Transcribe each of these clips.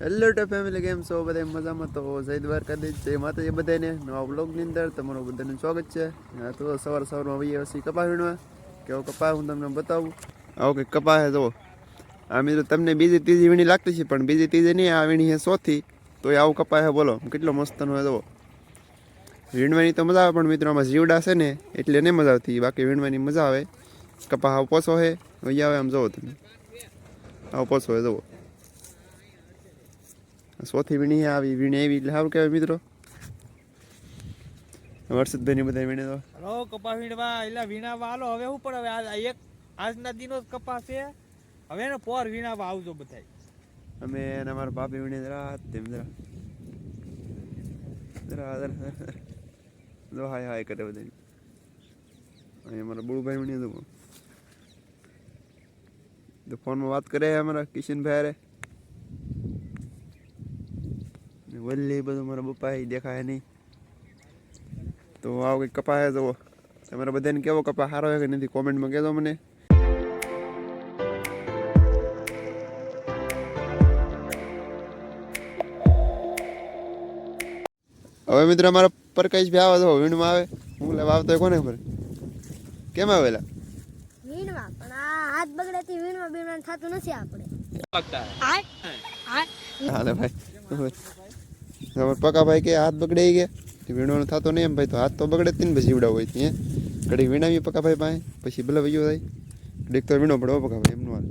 Hello two family, કેમ છો બધા? મજામાં? તો જય દ્વારકાધીશ, જય માતાજી બધાને. નવા બ્લોગની અંદર તમારું બધાનું સ્વાગત છે. તો સવારમાં આવીએ છીએ કપા વીણવા. કેવો કપા હું તમને બતાવું. આવો કંઈક કપા છે જુઓ. આ મિત્રો તમને બીજી ત્રીજી વીણી લાગતી છે, પણ બીજી ત્રીજી નહીં, આ વીણી છે ચોથી. તો એ આવું કપા છે, બોલો કેટલો મસ્તનો હોય જુઓ. વીણવાની તો મજા આવે, પણ મિત્રો આમાં જીવડા છે ને એટલે નહીં મજા આવતી. બાકી વીણવાની મજા આવે. કપા આવો પોસો છે, અહીંયા આવે આમ જુઓ તમે. આવો પોસો હોય જુઓ. ચોથી વીણી આવી વીણી એવી એટલે સારું કહેવાય મિત્રો. વર્ષદભાઈ બધા વીણે તો હલો કપા વીણવા એટલે વીણાવા હાલો. હવે શું પણ હવે એક આજના દિનો જ કપા છે. હવે ને પોર વીણાવા આવજો બધા. અમે અમારા ભાભી વીણે રાત તેમ જો હાય હાય કરે બધા. અહીં અમારા બળુભાઈ વીણે તો ફોનમાં વાત કરે અમારા કિશનભાઈ રે. વલ્લી બધું મારા પપ્પા દેખાય નહીં. તો આવો કંઈક કપા હે જુઓ. તમારા બધાને કેવો કપા સારો છે કે નથી કોમેન્ટમાં કહેજો મને. હવે મિત્રો અમારા પરકાશભાઈ આવે તો વીણમાં આવે. હું લેવા આવતો કોને ખબર કેમ આવેલા વીણવા, પણ આ હાથ બગડેથી વીણવા બીણવાનું થતું નથી આપણે. હાલે ભાઈ પકા ભાઈ કે હાથ બગડે ગયા વીણવાનું થતો નહીં એમ ભાઈ. તો હાથ તો બગડે જ ને પછી જીવડા હોય ત્યાં ઘડીક વીણાવીએ પકા ભાઈ પાસે, પછી ભલે વયો થાય. ઘડીક તો વીણો પડે પકા ભાઈ એમનું હાલ.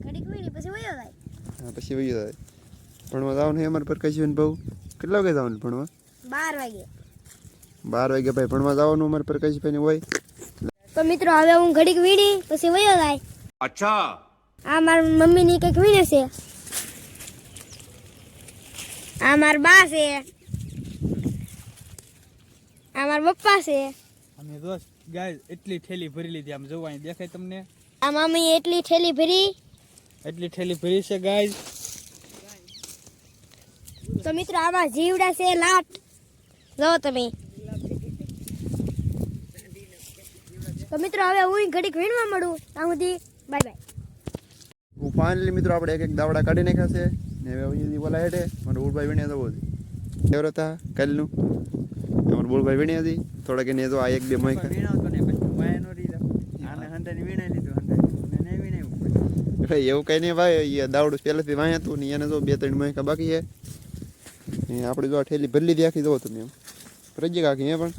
ઘડીક વીણી પછી વયો જાય. હા પછી વયો થાય. ભણવા જવાનું છે અમારે પ્રકાશભાઈ બહુ. કેટલા વાગે જવાનું ભણવા? 12 વાગે. 12 વાગે ભાઈ ભણવા જવાનું અમારે પ્રકાશભાઈ હોય. તો મિત્રો હવે હું ઘડીક વીણી પછી વયો જાય. અચ્છા આ મારી મમ્મીની કંઈક વીણે છે. આ મારા બા છે. આ મારા પપ્પા છે. અમે દોસ્ત ગાય એટલી ઠેલી ભરી લીધી. આમ જોવા અહીં દેખાય તમને. આ મમ્મી એટલી ઠેલી ભરી છે ગાય. તો મિત્રો આમાં જીવડા છે લાટ. જો તમે. તો મિત્રો હવે હું ઘડીક વીણવા મળું. ત્યાં સુધી બાય બાય. હું ફાઇનલી મિત્રો આપણે એક દાવડા કાઢી નાખ્યા છે ને હવે અહીંયાથી બોલા હેઠે મારે બોલભાઈ વીણ્યા જવો છે. કેવર હતા કાલનું અમારે બોલભાઈ વીણ્યા હતી થોડાક એને તો આ એક બે મહિના ભાઈ એવું કઈ નહીં ભાઈ. દાવડું પહેલેથી વાંય હતું ને એને જો 2-3 મહિના બાકી છે. આપણે જો આ ઠેલી ભરી લીધી આખી જવો તમે એમ પ્રજ્ઞા કાકી હે. પણ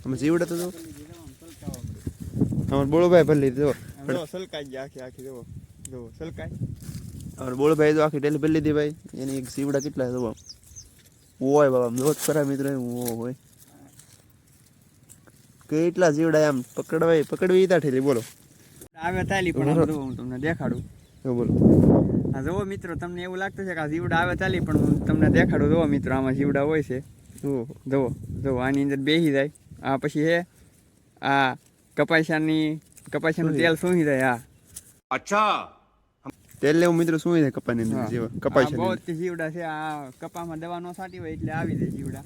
અમે જીવડે તો જો અમારે બોળભાઈ ભરી લીધી જો સલકાઈ આખી જવો જો સલકાઈ. અમારે બોળભાઈ તો આખી ઠેલી ભરી લીધી ભાઈ. એની એક જીવડા કેટલા જો હોય બાબા જો ખરા મિત્રો હોય કેટલા જીવડા આમ પકડવી તા ઠેલી બોલો આવે તાલી. પણ હું તમને દેખાડું. બોલો હા જુઓ મિત્રો, તમને એવું લાગતું છે કે આ જીવડા આવે ચાલી, પણ હું તમને દેખાડું. જુઓ મિત્રો, આમાં જીવડા હોય છે. જુઓ આની અંદર બેસી જાય. આ પછી હે આ કપાસિયાનું તેલ સૂંઘી જાય. હા અચ્છા તેલ લેવું મિત્રો શું છે કપાની અંદર જીવા કપાસિયા બહુ જીવડા છે. આ કપામાં દવા ન છાંટી હોય એટલે આવી જાય જીવડા.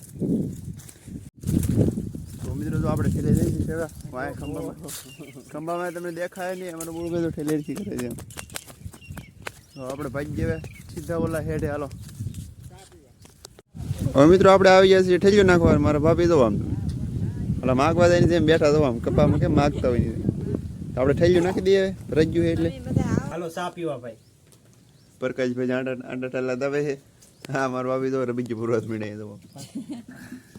તો મિત્રો જો આપણે ઠેલે જઈએ છીએ વાય ખંભામાં તમને દેખાય નહીં. અમારે બહુ બધું ઠેલેથી કરે છે. તો આપણે ભાઈ જેવા સીધા ઓલા હેઠે હાલો. હવે મિત્રો આપણે આવી ગયા છીએ ઠેલ્યો નાખવા. મારા ભાભી જો આમ ઓલા માગવા જાય જેમ બેઠા જો આમ કપામાં કેમ માગતા હોય તો આપણે ઠેલ્યું નાખી દઈએ રજ્યું એટલે. હાલો ચા પીવા ભાઈ. પ્રકાશભાઈ આંડા ટાલા દવે છે. હા મારા ભાભી તો બીજી પૂર્વત મીણે તો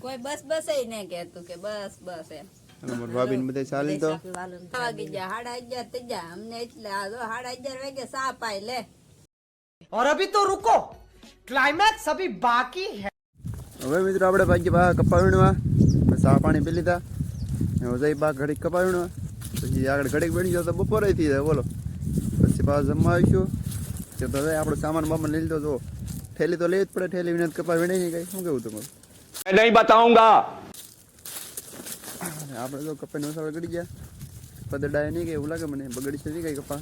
કોઈ બસ બસ ને કહેતું કે બસ બસ એમ. અમારા ભાભી ને બધા ચાલી તો વાગી ગયા 11:30 થઈ ગયા અમને. એટલે આ 11:30 વાગે ચા પાઈ લે. और अभी तो रुको, क्लाइमैक्स अभी बाकी है. હવે મિત્રો આપણે ભાગ્ય બા કપા વીણવા ચા પાણી પી લીધા. જઈ બા ઘડીક કપા વીણવા પછી આગળ ઘડીક વીણી જાવ તો બપોરે થઈ જાય બોલો. પછી પાછા જમવા આવીશું. તો હવે આપણો સામાન બામાન લઈ લીધો. જો ઠેલી તો લેવી જ પડે. ઠેલી વિના કપા વીણે નહીં કઈ. શું કેવું તમારું? नहीं बताऊंगा. આપણે તો કપાઈ મસાલા ગળી ગયા. પદડાય નહીં કે એવું લાગે મને. બગડી છે નહીં કઈ કપા.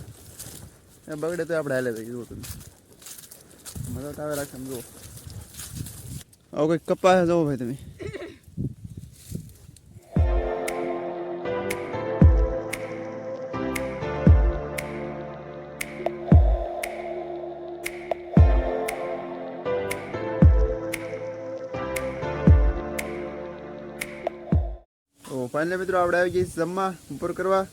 બગડે તો આપણે હાલે જઈએ. જુઓ તમે મજા તો આવે રાખે જુઓ. આવું કંઈક કપા જુઓ ભાઈ તમે. ફાઇનલી મિત્રો આપણે આવી જઈએ જમવા ઉપર કરવા.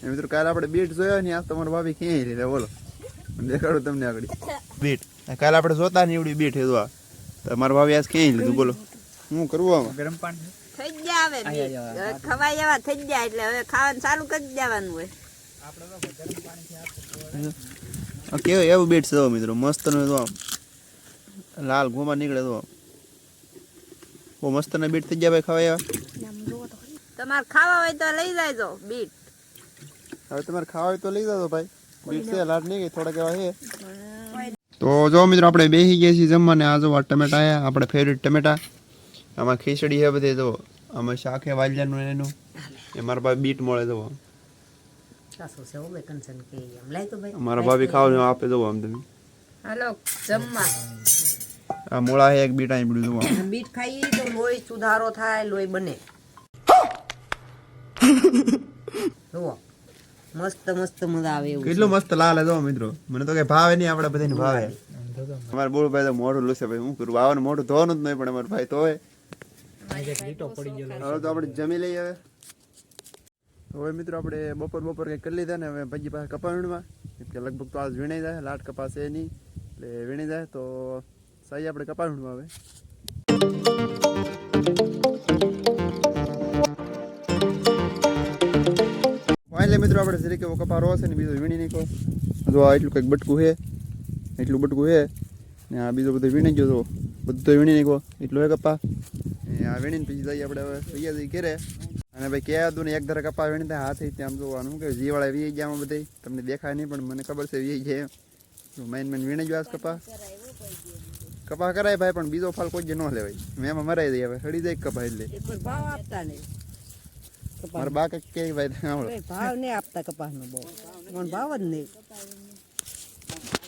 એ મિત્રો કાલે આપણે બીટ જોયા ને આ તમારા ભાભી ક્યાંય લીધા બોલો દેખાડું તમને આગળ બીટ. કાલે આપણે જોતા ને એવડી બીટ હેદવા તમારા ભાભી આજ ક્યાંય લીધું બોલો શું કરવું આમાં. ગરમ પાણી થઈ ગયા હવે બીટ. હવે ખવાય એવા થઈ ગયા એટલે હવે ખાવાનું ચાલુ કરી દેવાનું હોય. કેવું એવું બીટ છે મિત્રો મસ્ત નો તો આમ લાલ ઘુમા નીકળે તો બહુ મસ્ત ના બીટ થઈ ગયા ભાઈ ખવાય તમારે ખાવા હોય તો લઈ જાયજો બીટ. હવે તમારે ખાવા હોય તો લઈ જાઓ ભાઈ બીટ છે લાડ નહીં ગઈ થોડાક એવા છે. તો જો મિત્રો આપણે બેસી ગયા છીએ જમવાને. આ જો ટમેટા આયા આપણે ફેવરેટ ટમેટા. આમાં ખીચડી છે બધે જો આમાં શાક છે વાલિયાનું એનું એ મારા ભાઈ બીટ મળે જો મારા ભાભી ખાવા આપે જો આમ તમે હાલો જમવા. આ મોળા છે એક બીટ અહીં પડ્યું જો બીટ ખાઈએ તો લોહી સુધારો થાય, લોહી બને. જુઓ મસ્ત મસ્ત મજા આવે એવું. કેટલું મસ્ત લાલ જો મિત્રો. મને તો કઈ ભાવે નહીં આપણે બધાને ભાવે. અમારે બોલ ભાઈ તો મોઢું લૂસે ભાઈ હું કરું આવવાનું મોઢું ધોવાનું જ નહીં પણ અમારે ભાઈ તો હવે તો આપણે જમી લઈએ હવે. હવે મિત્રો આપણે બપોર કંઈક કરી લીધા ને હવે પછી પાછા કપા વીણવા કે લગભગ તો આજ વીણાઈ જાય. લાટ કપાસ એ નહીં એટલે વીણી જાય તો સહી આપણે કપા વીણવા હવે. ફાઇનલી મિત્રો આપણે જરીક એવો કપા રો છે ને બીજો વીણી નાખો. જો આ એટલું કંઈક બટકું છે એટલું બટકું છે ને આ બીજો બધું વીણી ગયો તો બધું વીણી નાખો એટલું હે કપા. આ વીણીને પછી જઈએ આપણે હવે તૈયાર જઈ ઘરે. અને ભાઈ કહેવા હતું ને એક ધારે કપા વીણતા હાથે ત્યાં જોવાનું કે જીવાળા વી ગયા આમાં બધે તમને દેખાય નહીં પણ મને ખબર છે વી જાય મેન વીણી ગયો આજ કપા કરાય ભાઈ પણ બીજો ફાલ કોઈ જ ન લેવાય. મેં એમાં મરાઈ દઈએ હવે હળી જાય કપા એટલે ભાવ આપતા નહીં. મારા બા કંઈક કે ભાઈ ભાવ નહીં આપતા કપાસનો બહુ મને ભાવ જ નહીં.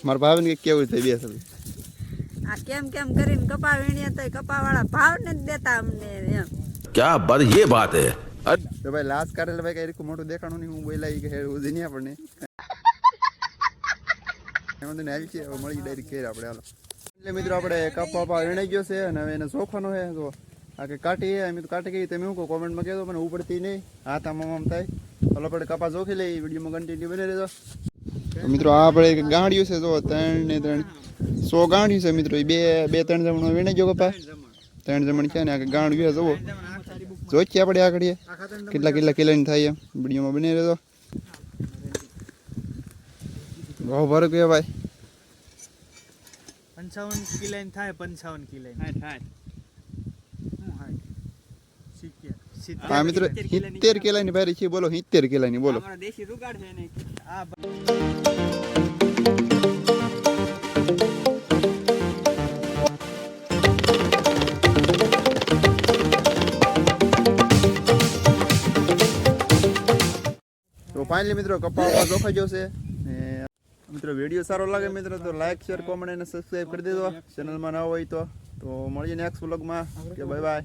મારા ભાવે ને કંઈક કેવું થાય બે સાથે આ કેમ કરીને કપા વીણીએ તો કપા વાળા ભાવ ને જ દેતા અમને એમ. क्या बात ये बात है. તો ભાઈ લાશ કાઢેલા ભાઈ કઈ રીતનું મોટું દેખાણું નહીં હું બોલાવી કે હેડ ઉધી નહીં આપણને એમાં તો હાલ છે હવે મળી ડાયરેક્ટ ઘેર આપણે હાલો. એટલે મિત્રો આપણે કપા વીણાઈ ગયો છે અને હવે એને ચોખવાનો છે. તો આ કે કાઢી અમે તો કાઢી ગઈ તમે હું કહો કોમેન્ટમાં કહેજો મને ઉપડતી નહીં હાથ આમ થાય. ચાલો આપણે કપા ચોખી લઈ વિડીયોમાં કન્ટિન્યુ બની રહેજો. મિત્રો આ આપણે ગાંડિયું છે જો 3 ને 3 100 ગાંડિયું છે મિત્રો. બે 3 જમણો વીણાઈ ગયો કપા 3 જમણ છે ને આ ગાંડિયું છે જુઓ જોઈ આપણે આ કરીએ કેટલા કિલોની થાય એમ વિડીયોમાં બની રહેજો. બહુ ભરક છે ભાઈ 55 કિલોની થાય 55 કિલોની થાય હા મિત્રો 70 કિલોની ભારી છે બોલો 70 કિલોની બોલો. અમારો દેશી રૂગાડ છે ને આ તો ફાઇનલી મિત્રો કપા જોખાઈ ગયો છે. મિત્રો વિડીયો સારો લાગે મિત્રો તો લાઈક શેર કોમેન્ટ અને સબસ્ક્રાઈબ કરી દેજો ચેનલમાં ન હોય તો મળીએ નેક્સ્ટ વ્લોગમાં કે બાય બાય.